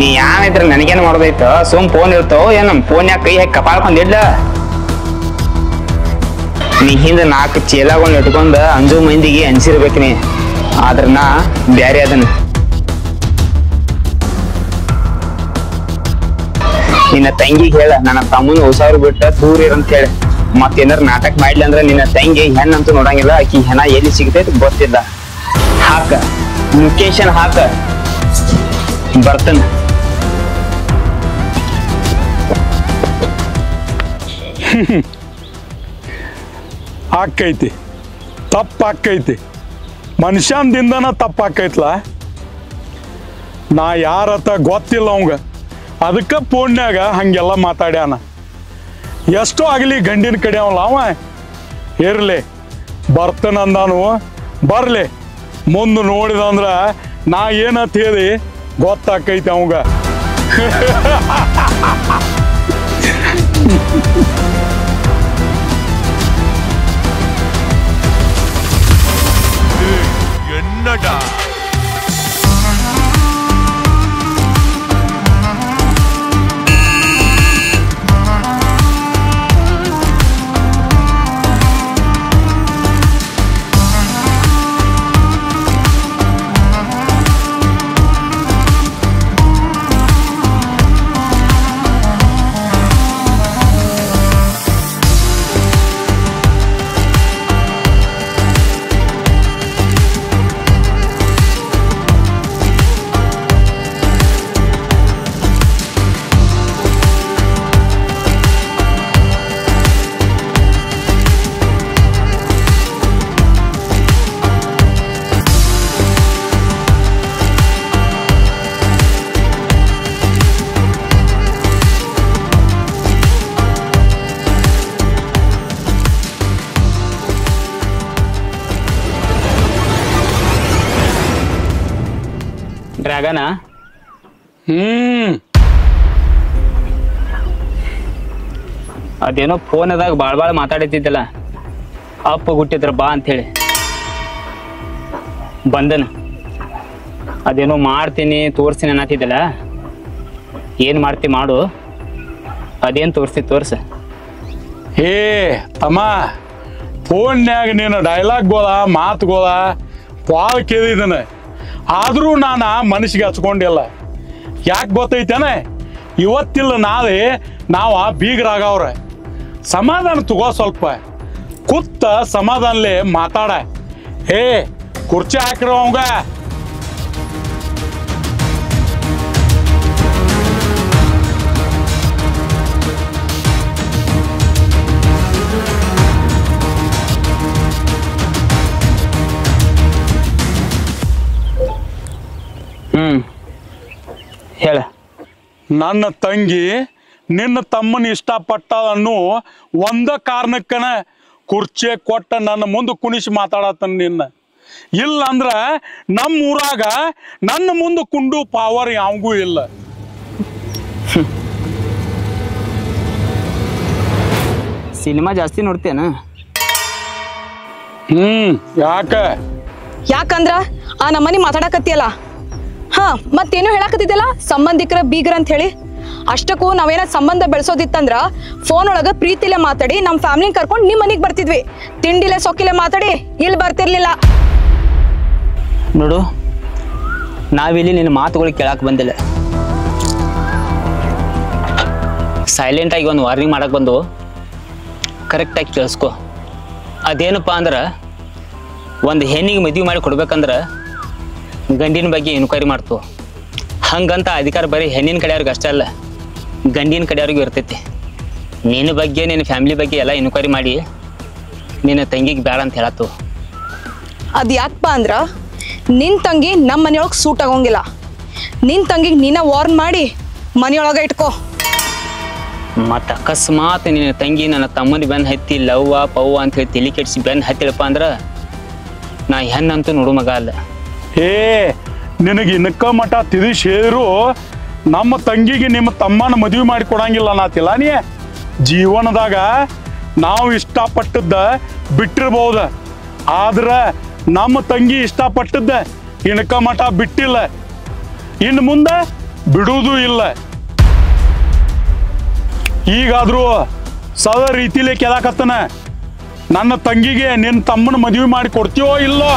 ನೀ ಯಾನೈತ್ರ ನನಗೇನು ಮಾಡೋದೈತ ಸುಮ್ ಫೋನ್ ಇರ್ತಾವ ಏನ್ ನಮ್ ಫೋನ್ಯಾಗ ಕೈ ಹಾಕಿ ಕಪಾಳ್ಕೊಂಡಿಲ್ಲ ನೀ ಹಿಂದ 4 ಚೀಲಗಳನ್ನ ಇಟ್ಕೊಂಡ ಅಂಜು ಮಂದಿಗೆ ಅನ್ಸಿರ್ಬೇಕು ನೀ ಆದ್ರ ನಾ ಬ್ಯಾರೆ ಅದನ್ನ ನಿನ್ನ ತಂಗಿಗೆ ಹೇಳ ನನ್ನ ತಮ್ಮನ ಹೊಸವ್ರು ಬಿಟ್ಟ ದೂರ ಇರಂತ ಹೇಳ ಮತ್ತೇನಾರ ನಾಟಕ ಮಾಡ್ಲಿ ಅಂದ್ರ ನಿನ್ನ ತಂಗಿ ಹೆಣ್ಣಂತೂ ನೋಡಂಗಿಲ್ಲ ಆಕಿ ಹೆಣ ಎಲ್ಲಿ ಸಿಗ್ತೈತಿ ಗೊತ್ತಿಲ್ಲ ಹಾಕ ಲೊಕೇಶನ್ ಹಾಕ ಬರ್ತನ ಆಕೈತಿ ತಪ್ಪಾಕೈತಿ ಮನುಷ್ಯಂದಿಂದನ ತಪ್ಪಾಕೈತ್ಲ ನಾ ಯಾರತ್ತ ಗೊತ್ತಿಲ್ಲ ಅವಂಗ ಅದಕ್ಕೆ ಫೋನ್ಯಾಗ ಹಂಗೆಲ್ಲ ಮಾತಾಡ್ಯಾನ ಎಷ್ಟೋ ಆಗಲಿ ಗಂಡಿನ ಕಡೆ ಅವಲ್ಲ ಅವ ಇರ್ಲಿ ಬರ್ತನಂದಾನು ಬರ್ಲಿ ಮುಂದೆ ನೋಡಿದಂದ್ರ ನಾ ಏನಂತ ಹೇಳಿ ಗೊತ್ತಾಕೈತಿ ಅವಂಗ என்னடா ಡ್ರ್ಯಾಗನ ಅದೇನೋ ಫೋನದಾಗ ಬಾಳ್ ಮಾತಾಡತಿದ್ದಲ್ಲ ಅಪ್ಪ ಹುಟ್ಟಿದ್ರ ಬಾ ಅಂತೇಳಿ ಬಂದನ ಅದೇನೋ ಮಾಡ್ತೀನಿ ತೋರಿಸ್ತೀನಿ ಅನ್ನತ್ತಿದ್ದಲ್ಲ ಏನು ಮಾಡ್ತಿ ಮಾಡು ಅದೇನು ತೋರ್ಸ ಏ ತಮ್ಮ ಫೋನ್ಯಾಗ ನೀನು ಡೈಲಾಗ್ಗೋಳ ಮಾತುಗೋಳ ಭಾಳ ಕೇಳಿದನ ಆದರೂ ನಾನು ಮನಸ್ಸಿಗೆ ಹಚ್ಕೊಂಡಿಲ್ಲ ಯಾಕೆ ಗೊತ್ತೈತೇನೆ ಇವತ್ತಿಲ್ಲ ನಾಳೆ ನಾವು ಬೀಗರಾಗವ್ರ ಸಮಾಧಾನ ತಗೋ ಸ್ವಲ್ಪ ಕೂತ ಸಮಾಧಾನಲೆ ಮಾತಾಡ ಏ ಕುರ್ಚಿ ಹಾಕಿರೋ ಅವಂಗ ಹೇಳ ನನ್ನ ತಂಗಿ ನಿನ್ನ ತಮ್ಮನ ಇಷ್ಟಪಟ್ಟ ಅನ್ನೋ ಒಂದ ಕಾರಣಕ್ಕನ ಕುರ್ಚಿ ಕೊಟ್ಟ ನನ್ನ ಮುಂದೆ ಕುಣಿಸಿ ಮಾತಾಡತನ ನಿನ್ನ ಇಲ್ಲ ಅಂದ್ರ ನಮ್ಮ ಊರಾಗ ನನ್ನ ಮುಂದೆ ಕುಂಡು ಪಾವರ್ ಯಾವಗೂ ಇಲ್ಲ ಸಿನಿಮಾ ಜಾಸ್ತಿ ನೋಡ್ತೇನ ಯಾಕಂದ್ರ ಆ ನಮ್ಮನಿ ಮಾತಾಡಕತ್ತಿಯಲ್ಲ ಹಾ ಮತ್ತೇನು ಹೇಳಕತ್ತಿದ್ದಲ್ಲ ಸಂಬಂಧಿಕರ ಬೀಗ್ರ ಅಂತ ಹೇಳಿ ಅಷ್ಟಕ್ಕೂ ನಾವೇನ ಸಂಬಂಧ ಬೆಳೆಸೋದಿತ್ತಂದ್ರ ಫೋನ್ ಒಳಗ ಪ್ರೀತಿಲೆ ಮಾತಾಡಿ ನಮ್ಮ ಫ್ಯಾಮಿಲಿ ಕರ್ಕೊಂಡು ನಿಮ್ಮ ಮನೆಗೆ ಬರ್ತಿದ್ವಿ ತಿಂಡಿಲೆ ಸೊಕ್ಕಿಲೆ ಮಾತಾಡಿ ಇಲ್ಲಿ ಬರ್ತಿರ್ಲಿಲ್ಲ ನೋಡು ನಾವಿಲ್ಲಿ ನಿನ್ನ ಮಾತುಗಳು ಕೇಳಕ್ ಬಂದಿಲ್ಲ ಸೈಲೆಂಟ್ ಆಗಿ ಒಂದು ವಾರ್ನಿಂಗ್ ಮಾಡಕ್ ಬಂದು ಕರೆಕ್ಟಾಗಿ ಕೇಳಿಸ್ಕೊ ಅದೇನಪ್ಪ ಅಂದ್ರೆ ಒಂದು ಹೆಣ್ಣಿಗೆ ಮದುವೆ ಮಾಡಿ ಕೊಡ್ಬೇಕಂದ್ರೆ ಗಂಡಿನ ಬಗ್ಗೆ ಎನ್ಕ್ವೈರಿ ಮಾಡ್ತು ಹಂಗಂತ ಅಧಿಕಾರ ಬರೀ ಹೆಣ್ಣಿನ ಕಡೆಯವ್ರಿಗೆ ಅಷ್ಟೇ ಅಲ್ಲ ಗಂಡಿನ ಕಡೆಯವ್ರಿಗೂ ಇರ್ತೈತಿ ನಿನ್ನ ಬಗ್ಗೆ ನಿನ್ನ ಫ್ಯಾಮಿಲಿ ಬಗ್ಗೆ ಎಲ್ಲ ಎನ್ಕ್ವೈರಿ ಮಾಡಿ ನಿನ್ನ ತಂಗಿಗೆ ಬೇಡ ಅಂತ ಹೇಳತ್ತು ಅದು ಯಾಕಪ್ಪ ಅಂದ್ರ ನಿನ್ನ ತಂಗಿ ನಮ್ಮ ಮನೆಯೊಳಗೆ ಸೂಟ್ ಆಗೋಂಗಿಲ್ಲ ನಿನ್ನ ತಂಗಿಗೆ ನೀನ ವಾರ್ನ್ ಮಾಡಿ ಮನೆಯೊಳಗೆ ಇಟ್ಕೋ ಮತ್ತು ಅಕಸ್ಮಾತ್ ನಿನ್ನ ತಂಗಿ ನನ್ನ ತಮ್ಮನ ಬೆನ್ನು ಹತ್ತಿ ಲವ್ವ ಪವ್ವ ಅಂತ ಹೇಳಿ ತಲೆ ಕೆಡಿಸಿ ಬೆನ್ನು ಹತ್ತಿಳಪ್ಪ ಅಂದ್ರೆ ನಾ ಹೆಣ್ಣಂತೂ ನೋಡು ಮಗ ಅಲ್ಲ ಏ ನಿನಗೆ ಇನ್ಕ ಮಠ ತಿದಿಶ್ ಹೇಳಿದ್ರು ನಮ್ಮ ತಂಗಿಗೆ ನಿಮ್ಮ ತಮ್ಮನ ಮದುವೆ ಮಾಡಿ ಕೊಡಂಗಿಲ್ಲ ನಾತಿಲ್ಲ ನೀ ಜೀವನದಾಗ ನಾವು ಇಷ್ಟಪಟ್ಟದ್ದ ಬಿಟ್ಟಿರ್ಬಹುದು ಆದ್ರೆ ನಮ್ಮ ತಂಗಿ ಇಷ್ಟಪಟ್ಟದ್ದ ಇನ್ಕ ಮಠ ಬಿಟ್ಟಿಲ್ಲ ಇನ್ನು ಮುಂದೆ ಬಿಡುವುದೂ ಇಲ್ಲ. ಈಗಾದ್ರೂ ಸದ ರೀತಿಲೇ ಕೇಳಾಕತ್ತನ, ನನ್ನ ತಂಗಿಗೆ ನಿನ್ನ ತಮ್ಮನ ಮದುವೆ ಮಾಡಿ ಕೊಡ್ತೀವೋ ಇಲ್ಲೋ?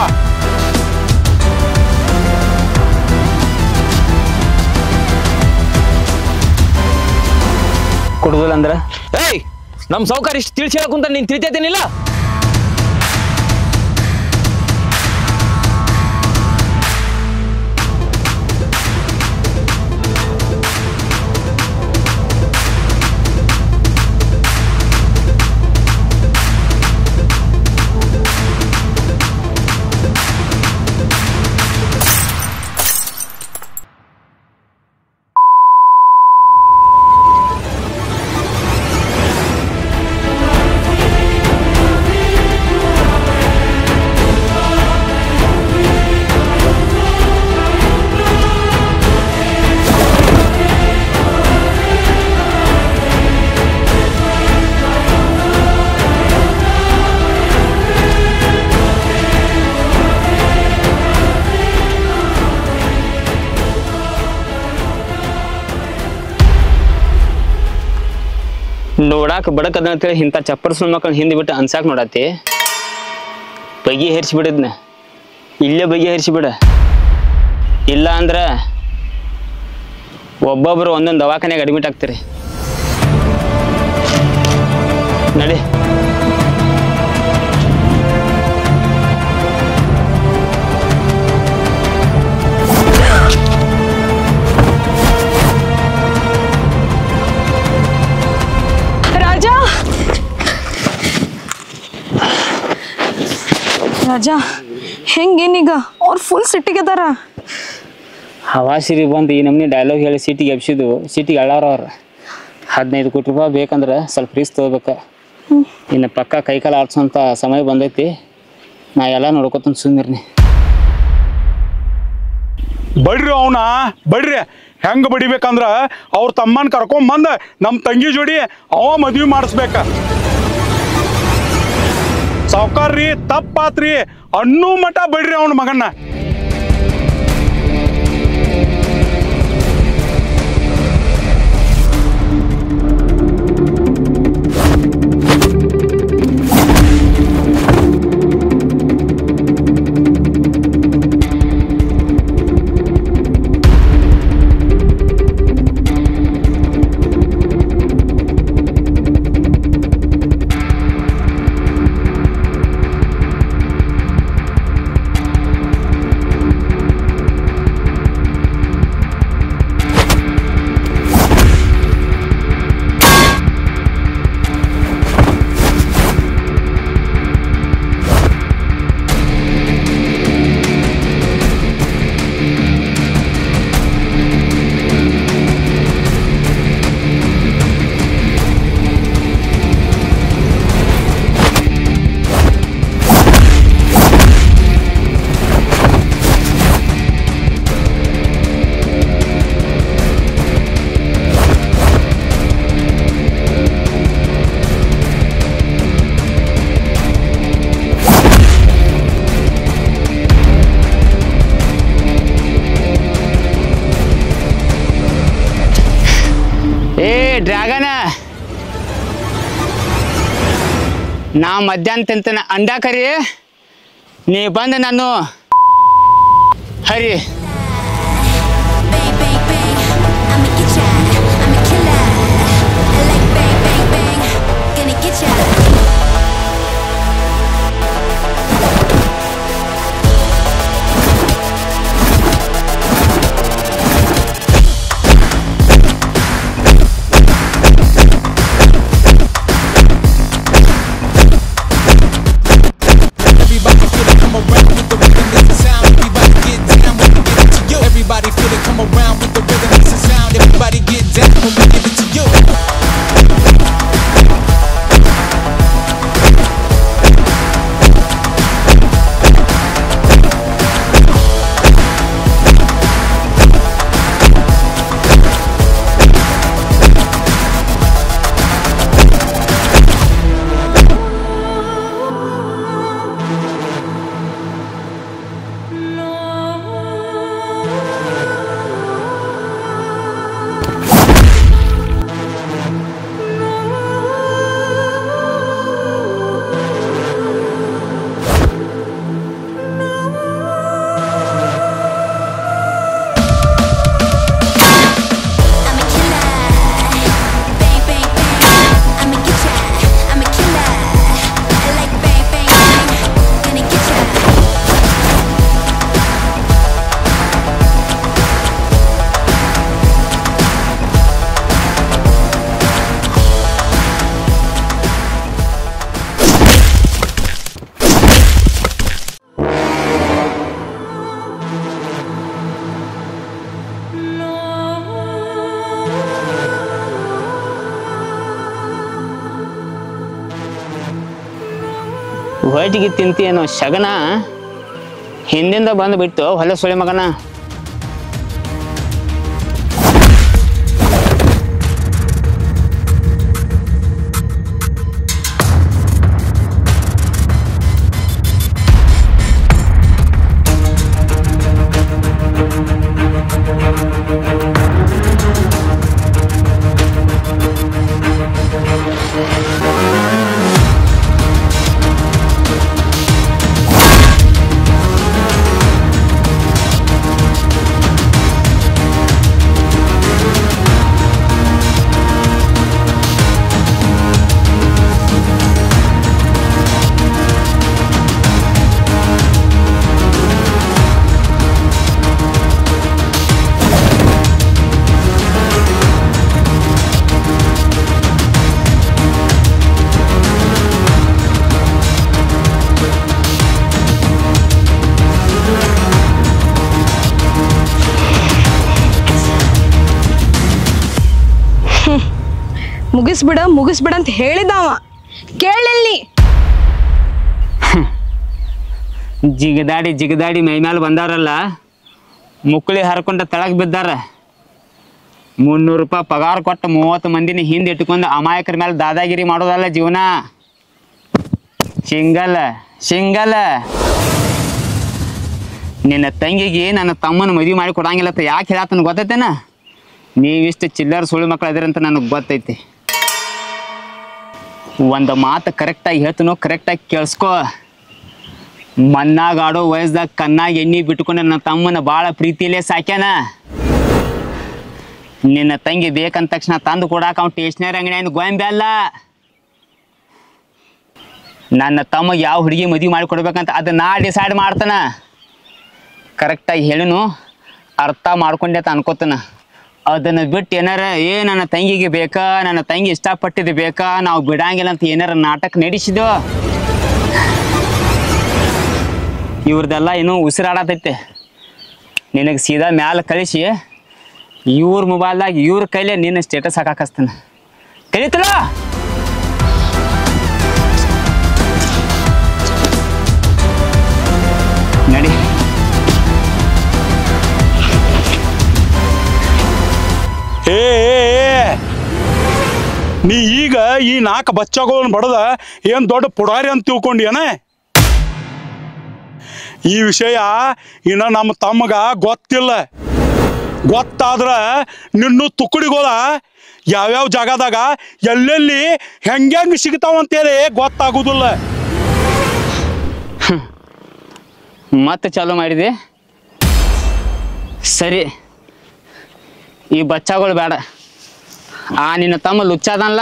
ಕೊಡುದಿಲ್ಲ ಅಂದ್ರ ಏಯ್ ನಮ್ಮ ಸಾವುಕಾರ ಇಷ್ಟು ತಿಳಿಸಿ ಹೇಳಕ್ಕಂತ ನೀನು ತಿಳಿತೇನಿಲ್ಲ? ನೋಡಾಕ ಬಡಕದ ಅಂತೇಳಿ ಇಂಥ ಚಪ್ಪರ್ ಸುಳ್ಳು ಮಕ್ಕಳು ಹಿಂದೆ ಬಿಟ್ಟು ಅನ್ಸಾಕ್ ನೋಡತಿ. ಬಗೆ ಹೇರಿಸಿಬಿಡಿದ್ನ, ಇಲ್ಲೇ ಬಗೆ ಹೇರಿಸಿಬಿಡ. ಇಲ್ಲ ಅಂದ್ರ ಒಬ್ಬೊಬ್ರು ಒಂದೊಂದು ದವಾಖಾನೆಗೆ ಅಡ್ಮಿಟ್ ಆಗ್ತೀರಿ. ನಡಿ. ರಾಜಾ ಹೆಂಗೇನೀಗ? ಅವ್ರು ಫುಲ್ ಸಿಟ್ಟಿಗೆದಾರ. ಹವಾ ಸಿರಿ ಬಂದು ಈ ನಮ್ನಿ ಡೈಲಾಗ್ ಹೇಳಿ ಸಿಟಿಗೆ ಎಬ್ಸಿದ್ದು. ಸಿಟಿಗೆ ಅಳ್ಳಾರ ಅವ್ರು 15 ಕೋಟಿ ರೂಪಾಯಿ ಬೇಕಂದ್ರೆ ಸ್ವಲ್ಪ ರಿಸ್ಕ್ ತೊಗೋಬೇಕು. ಇನ್ನು ಪಕ್ಕ ಕೈಕಾಲು ಆಡ್ಸೋಂಥ ಸಮಯ ಬಂದೈತಿ. ನಾ ಎಲ್ಲ ನೋಡ್ಕೊತ ಸುಮ್ಮಿರ್ನಿ. ಬಡ್ರಿ ಅವನ ಬಡ್ರಿ. ಹೆಂಗೆ ಬಡಿಬೇಕಂದ್ರ ಅವ್ರ ತಮ್ಮನ ಕರ್ಕೊಂಬಂದ ನಮ್ಮ ತಂಗಿ ಜೋಡಿ ಅವ ಮದ್ವೆ ಮಾಡಿಸ್ಬೇಕ. ಸಾವ್ಕಾರ್ರಿ ತಪ್ಪಾತ್ರಿ ಅನ್ನೂ ಮಠ ಬಡ್ರಿ ಅವನ ಮಗನ್ನ. ಡ್ರ್ಯಾಗನ, ನಾ ಮಧ್ಯಾಹ್ನ ತಿಂತಾನ ಅಂಡಾ ಕರಿ. ನೀ ಬಂದು ನಾನು ಹರಿ. Everybody get come around with the rhythm, it's the sound. Everybody get down with the ಒಟ್ಟಿಗೆ ತಿಂತೀನೋ ಶಗನ ಹಿಂದಿಂದ ಬಂದು ಬಿಟ್ಟು ಹೊಲ ಸುಳಿ ಮಗನ. ಮುಗಿಸ್ಬಿಡ ಅಂತ ಹೇಳಿದವ ಕೇಳಲ್ಲಿ. ಜಿಗದಾಡಿ ಮೈ ಮೇಲೆ ಬಂದಾರಲ್ಲ, ಮುಕ್ಕಳಿ ಹರ್ಕೊಂಡ ತಳಗ್ ಬಿದ್ದಾರ. 300 ರೂಪಾಯಿ ಪಗಾರ ಕೊಟ್ಟು 30 ಮಂದಿನ ಹಿಂದೆ ಇಟ್ಕೊಂಡು ಅಮಾಯಕರ ಮೇಲೆ ದಾದಾಗಿರಿ ಮಾಡೋದಲ್ಲ ಜೀವನ. ಸಿಂಗಲ್ ನಿನ್ನ ತಂಗಿಗೆ ನನ್ನ ತಮ್ಮನ ಮದುವೆ ಮಾಡಿ ಕೊಡಂಗಿಲ್ಲ ಅಂತ ಯಾಕೆ ಹೇಳತ್ತನ ಗೊತ್ತೈತೇನ? ನೀವಿಷ್ಟು ಚಿಲ್ಲರ್ ಸುಳ್ಳು ಮಕ್ಕಳು ಅದಿರಂತ ನನಗೆ ಗೊತ್ತೈತಿ. ಒಂದು ಮಾತು ಕರೆಕ್ಟಾಗಿ ಹೇಳ್ತನೋ, ಕರೆಕ್ಟಾಗಿ ಕೇಳಿಸ್ಕೊ. ಮನ್ನಾಗ ಆಡೋ ವಯಸ್ಸದಾಗ ಕಣ್ಣಾಗ ಎಣ್ಣೆ ಬಿಟ್ಕೊಂಡು ನನ್ನ ತಮ್ಮನ ಭಾಳ ಪ್ರೀತಿಲೇ ಸಾಕ್ಯಾನ. ನಿನ್ನ ತಂಗಿ ಬೇಕಂದ ತಕ್ಷಣ ತಂದು ಕೊಡಾಕ ಅವ್ನು ಸ್ಟೇಷನರಿ ಅಂಗಡಿಯಿಂದ ಗೋಯಂಬೆ ಅಲ್ಲ. ನನ್ನ ತಮ್ಮಗೆ ಯಾವ ಹುಡುಗಿ ಮದುವೆ ಮಾಡಿ ಕೊಡ್ಬೇಕಂತ ಅದು ನಾ ಡಿಸೈಡ್ ಮಾಡ್ತಾನ. ಕರೆಕ್ಟಾಗಿ ಹೇಳಿನು, ಅರ್ಥ ಮಾಡ್ಕೊಂಡೆ ಅಂತ ಅನ್ಕೋತಾನ. ಅದನ್ನು ಬಿಟ್ಟು ಏನಾರ ನನ್ನ ತಂಗಿಗೆ ಬೇಕಾ, ನನ್ನ ತಂಗಿ ಇಷ್ಟಪಟ್ಟಿದ್ದು ಬೇಕಾ, ನಾವು ಬಿಡಂಗಿಲ್ಲ ಅಂತ ಏನಾರ ನಾಟಕ ನಡೆಸಿದೋ, ಇವ್ರದೆಲ್ಲ ಇನ್ನೂ ಉಸಿರಾಡತೈತೆ. ನಿನಗೆ ಸೀದಾ ಮ್ಯಾಲ ಕಳಿಸಿ ಇವ್ರ ಮೊಬೈಲ್ದಾಗ ಇವ್ರ ಕೈಲೇ ನಿನ್ನ ಸ್ಟೇಟಸ್ ಹಾಕಾಕಸ್ತಾನ. ಕಲಿತಲ್ಲ ನಡಿ. ಏ ನೀ ಈಗ ಈ 4 ಬಚ್ಚಗಳನ್ನು ಬಡದ ಏನು ದೊಡ್ಡ ಪುಡಾರಿ ಅಂತ ತಿಳ್ಕೊಂಡ್ಯಾನ? ಈ ವಿಷಯ ಇನ್ನು ನಮ್ಮ ತಮ್ಮಗ ಗೊತ್ತಿಲ್ಲ. ಗೊತ್ತಾದ್ರ ನಿನ್ನೂ ತುಕಡಿಗೋಲ ಯಾವ್ಯಾವ ಜಾಗದಾಗ ಎಲ್ಲೆಲ್ಲಿ ಹೆಂಗೆ ಸಿಗ್ತಾವಂತೇಳಿ ಗೊತ್ತಾಗೋದಿಲ್ಲ. ಮತ್ತೆ ಚಾಲು ಮಾಡಿದೆ. ಸರಿ, ಈ ಬಚ್ಚಾಗಳು ಬೇಡ. ನಿನ್ನ ತಮ್ಮ ಲುಚ್ಚಾದಲ್ಲ,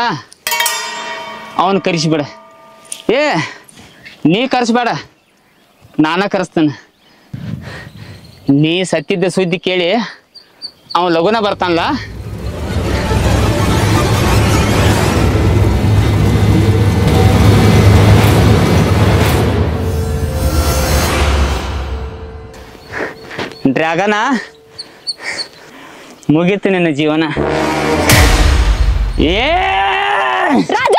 ಅವನು ಕರೆಸಿಬೇಡ. ನೀ ಕರೆಸ್ಬೇಡ, ನಾನ ಕರೆಸ್ತೇನೆ. ನೀ ಸತ್ತಿದ್ದ ಸುದ್ದಿ ಕೇಳಿ ಅವನು ಲಗುನ ಬರ್ತಾನಲ್ಲ, ಡ್ರ್ಯಾಗನ ಮುಗೀತು ನಿನ್ನ ಜೀವನ. ರಾಜ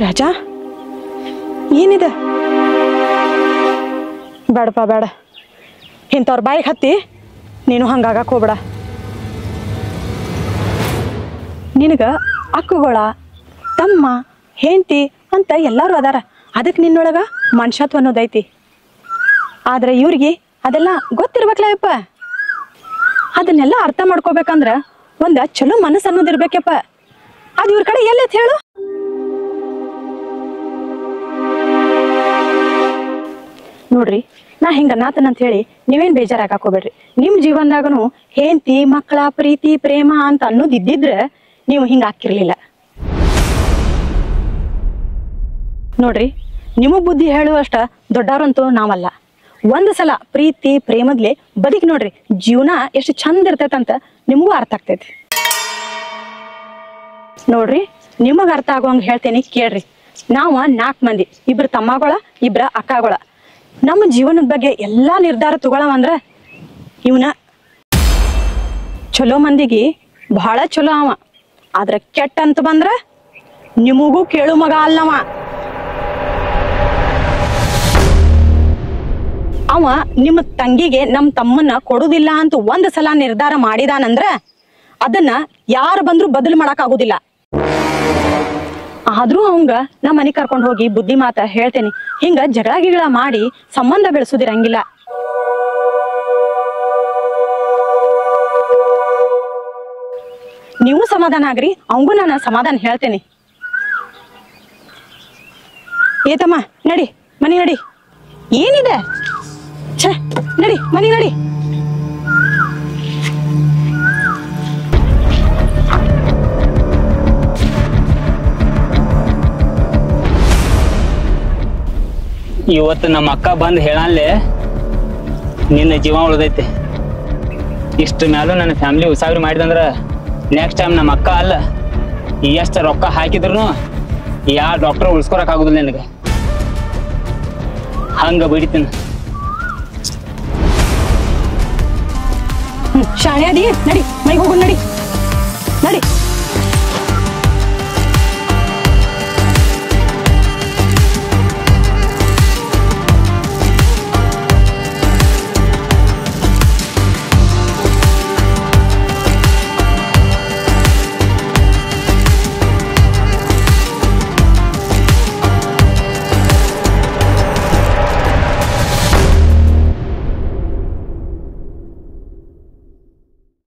ರಾಜ ಏನಿದೆ? ಬೇಡಪ್ಪ ಬೇಡ, ಇಂಥವ್ರ ಬಾಯಿಗೆ ಹತ್ತಿ ನೀನು ಹಂಗಾಗಕ್ಕೆ ಹೋಗ್ಬೇಡ. ನಿನಗೆ ಅಕ್ಕುಗಳ ತಮ್ಮ ಹೆಂಡತಿ ಅಂತ ಎಲ್ಲರೂ ಅದಾರ. ಅದಕ್ಕೆ ನಿನ್ನೊಳಗೆ ಮನುಷ್ಯತ್ವ ಅನ್ನೋದೈತಿ. ಆದರೆ ಇವ್ರಿಗೆ ಅದೆಲ್ಲ ಗೊತ್ತಿರ್ಬೇಕಲ್ಲಪ್ಪ. ಅದನ್ನೆಲ್ಲ ಅರ್ಥ ಮಾಡ್ಕೋಬೇಕಂದ್ರೆ ಒಂದು ಚಲೋ ಮನಸ್ಸು ಅನ್ನೋದಿರ್ಬೇಕಪ್ಪ. ಅದು ಇವ್ರ ಕಡೆ ಎಲ್ಲೈತೆ ಹೇಳು? ನೋಡ್ರಿ, ನಾ ಹಿಂಗ ನಾತನಂತ ಹೇಳಿ ನೀವೇನ್ ಬೇಜಾರಾಗಾಕೋಬೇಡ್ರಿ. ನಿಮ್ ಜೀವನದಾಗನು ಹೆಂಡತಿ ಮಕ್ಕಳ ಪ್ರೀತಿ ಪ್ರೇಮ ಅಂತ ಅನ್ನೋದು ಇದ್ದಿದ್ರೆ ನೀವು ಹಿಂಗ ಹಾಕಿರ್ಲಿಲ್ಲ. ನೋಡ್ರಿ, ನಿಮಗ್ ಬುದ್ಧಿ ಹೇಳುವಷ್ಟ ದೊಡ್ಡವ್ರಂತೂ ನಾವಲ್ಲ. ಒಂದ್ ಸಲ ಪ್ರೀತಿ ಪ್ರೇಮದ್ಲೆ ಬದುಕಿ ನೋಡ್ರಿ, ಜೀವನ ಎಷ್ಟು ಚಂದ ಇರ್ತೈತಂತ ನಿಮಗೂ ಅರ್ಥ ಆಗ್ತೈತಿ. ನೋಡ್ರಿ, ನಿಮಗ್ ಅರ್ಥ ಆಗೋಂಗ್ ಹೇಳ್ತೇನಿ ಕೇಳ್ರಿ. ನಾವ 4 ಮಂದಿ, 2 ತಮ್ಮಗಳ 2 ಅಕ್ಕಗಳ. ನಮ್ಮ ಜೀವನದ ಬಗ್ಗೆ ಎಲ್ಲಾ ನಿರ್ಧಾರ ತಗೊಳವಂದ್ರ ಇವನ. ಚಲೋ ಮಂದಿಗೆ ಬಹಳ ಚಲೋ ಅವ, ಆದ್ರ ಕೆಟ್ಟ ಅಂತ ಬಂದ್ರ ನಿಮಗೂ ಕೇಳು ಮಗ ಅಲ್ಲವ. ಅವ ನಿಮ್ಮ ತಂಗಿಗೆ ನಮ್ ತಮ್ಮನ್ನ ಕೊಡುದಿಲ್ಲ ಅಂತ ಒಂದ್ ಸಲ ನಿರ್ಧಾರ ಮಾಡಿದಾನಂದ್ರ ಅದನ್ನ ಯಾರು ಬಂದ್ರು ಬದಲು ಮಾಡಕ್ ಆಗುದಿಲ್ಲ. ಆದ್ರೂ ಅವಂಗ ನಾ ಮನೆ ಕರ್ಕೊಂಡ್ ಹೋಗಿ ಬುದ್ಧಿ ಮಾತ ಹೇಳ್ತೇನಿ. ಹಿಂಗ ಜಗಳ ಗಿಗಳ ಮಾಡಿ ಸಂಬಂಧ ಬೆಳೆಸೋದಿರಂಗಿಲ್ಲ. ನೀವು ಸಮಾಧಾನ ಆಗ್ರಿ, ಅವಂಗೂ ನಾನು ಸಮಾಧಾನ ಹೇಳ್ತೇನೆ. ಏತಮ್ಮ ನಡಿ, ಮನಿ ನಡಿ. ಏನಿದೆ ಛೇ, ನಡಿ ಮನಿ ನಡಿ. ಇವತ್ತು ನಮ್ಮ ಅಕ್ಕ ಬಂದು ಹೇಳಲ್ಲೇ ನಿನ್ನ ಜೀವ ಉಳ್ದೈತೆ. ಇಷ್ಟು ಮ್ಯಾಲೂ ನನ್ನ ಫ್ಯಾಮಿಲಿ ಉಸಾವರಿ ಮಾಡಿದಂದ್ರ ನೆಕ್ಸ್ಟ್ ಟೈಮ್ ನಮ್ಮ ಅಕ್ಕ ಅಲ್ಲ, ಎಷ್ಟು ರೊಕ್ಕ ಹಾಕಿದ್ರು ಯಾವ ಡಾಕ್ಟರ್ ಉಳಿಸ್ಕೊಳಕ್ ಆಗುದಿಲ್ಲ ನಿನಗೆ. ಹಂಗ ಬಿಡ್ತೀನಿ. ಶಾಣೆ ಅದಿ, ನಡಿ ಮೈಗೆ ಹೋಗು, ನಡಿ ನಡಿ.